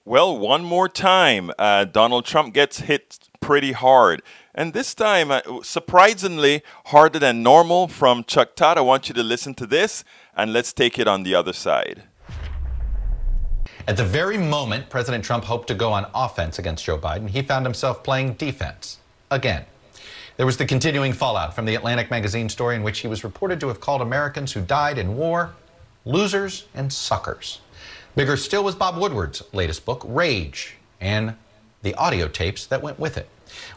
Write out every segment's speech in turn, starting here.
Well, one more time, Donald Trump gets hit pretty hard. And this time, surprisingly harder than normal from Chuck Todd. I want you to listen to this, and let's take it on the other side. At the very moment President Trump hoped to go on offense against Joe Biden, he found himself playing defense again. There was the continuing fallout from the Atlantic magazine story in which he was reported to have called Americans who died in war losers and suckers. Bigger still was Bob Woodward's latest book, Rage, and the audio tapes that went with it.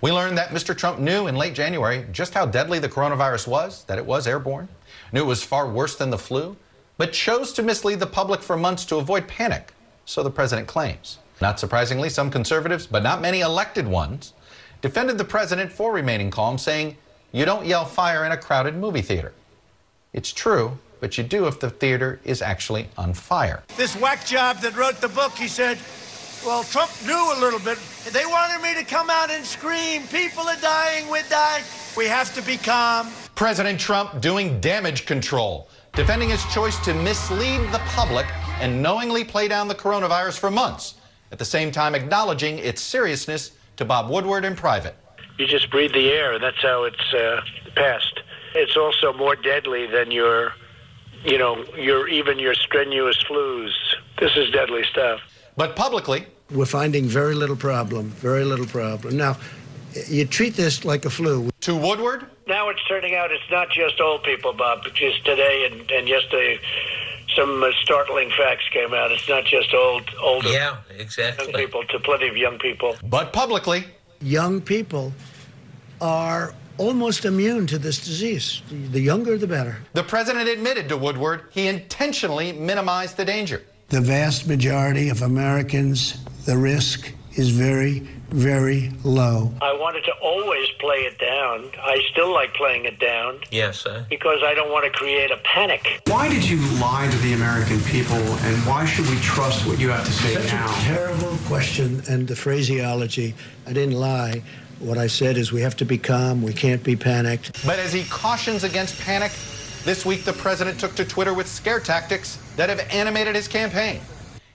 We learned that Mr. Trump knew in late January just how deadly the coronavirus was, that it was airborne, knew it was far worse than the flu, but chose to mislead the public for months to avoid panic, so the president claims. Not surprisingly, some conservatives, but not many elected ones, defended the president for remaining calm, saying, "You don't yell fire in a crowded movie theater." It's true, but you do if the theater is actually on fire. This whack job that wrote the book, he said, well, Trump knew a little bit. They wanted me to come out and scream, people are dying, we're dying. We have to be calm. President Trump doing damage control, defending his choice to mislead the public and knowingly play down the coronavirus for months, at the same time acknowledging its seriousness to Bob Woodward in private. You just breathe the air, and that's how it's passed. It's also more deadly than your strenuous flus. This is deadly stuff. But publicly, We're finding very little problem. Now, you treat this like a flu. to Woodward, Now it's turning out it's not just old people, Bob. Just today and yesterday, some startling facts came out. It's not just older Yeah, exactly. young people, to plenty of young people. but publicly, Young people are almost immune to this disease. The younger, the better. the president admitted to Woodward he intentionally minimized the danger. The vast majority of Americans, the risk is very, very low. I wanted to always play it down. I still like playing it down Yes, because I don't want to create a panic. Why did you lie to the American people, and why should we trust what you have to say Such now? a terrible question, and the phraseology, I didn't lie. What I said is we have to be calm, we can't be panicked. But as he cautions against panic, this week the president took to Twitter with scare tactics that have animated his campaign.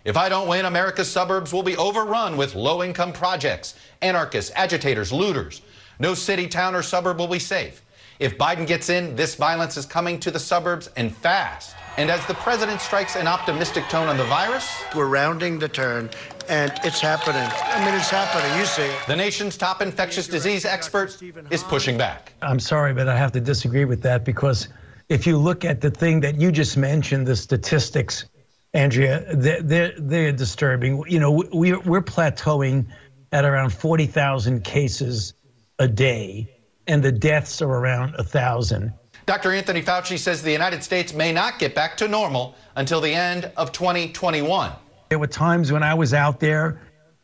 If I don't win, America's suburbs will be overrun with low-income projects, anarchists, agitators, looters. No city, town, or suburb will be safe. If Biden gets in, this violence is coming to the suburbs and fast. And as the president strikes an optimistic tone on the virus, We're rounding the turn, and it's happening. I mean, it's happening. You see it. the nation's top infectious disease expert is pushing back. I'm sorry, but I have to disagree with that because if you look at the thing that you just mentioned, the statistics, Andrea, they're disturbing. You know, we're plateauing at around 40,000 cases a day, and the deaths are around 1,000. Dr. Anthony Fauci says the United States may not get back to normal until the end of 2021. There were times when I was out there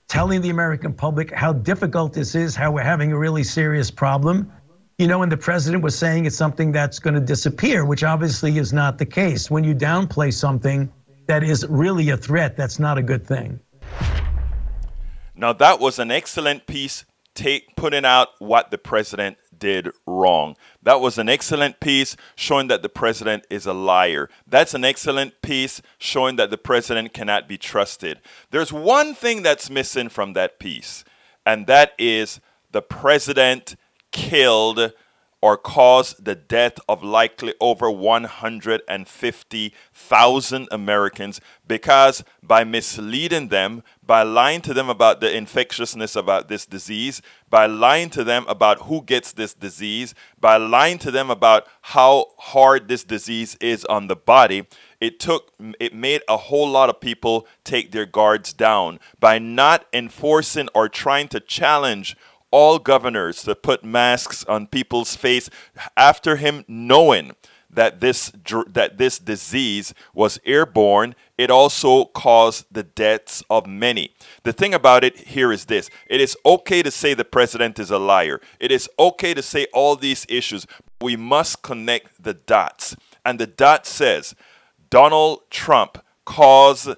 telling the American public how difficult this is, how we're having a really serious problem. You know, and the president was saying it's something that's going to disappear, which obviously is not the case. When you downplay something that is really a threat, that's not a good thing. Now, that was an excellent piece putting out what the president did wrong. That was an excellent piece showing that the president is a liar. That's an excellent piece showing that the president cannot be trusted. There's one thing that's missing from that piece, and that is the president killed or caused the death of likely over 150,000 Americans because by misleading them, by lying to them about the infectiousness about this disease, by lying to them about who gets this disease, by lying to them about how hard this disease is on the body, it made a whole lot of people take their guards down. By not enforcing or trying to challenge all governors to put masks on people's face after him knowing that this disease was airborne, it also caused the deaths of many. The thing about it here is this. It is okay to say the president is a liar. It is okay to say all these issues. We must connect the dots. And the dot says Donald Trump caused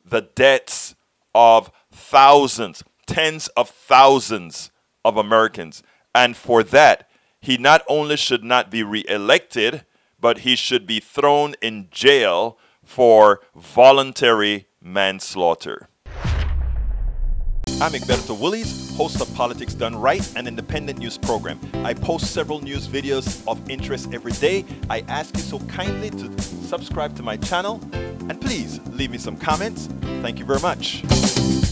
the deaths of thousands, tens of thousands of Americans. And for that, he not only should not be reelected, but he should be thrown in jail for voluntary manslaughter. I'm Egberto Willies, host of Politics Done Right, an independent news program. I post several news videos of interest every day. I ask you so kindly to subscribe to my channel, and please leave me some comments. Thank you very much.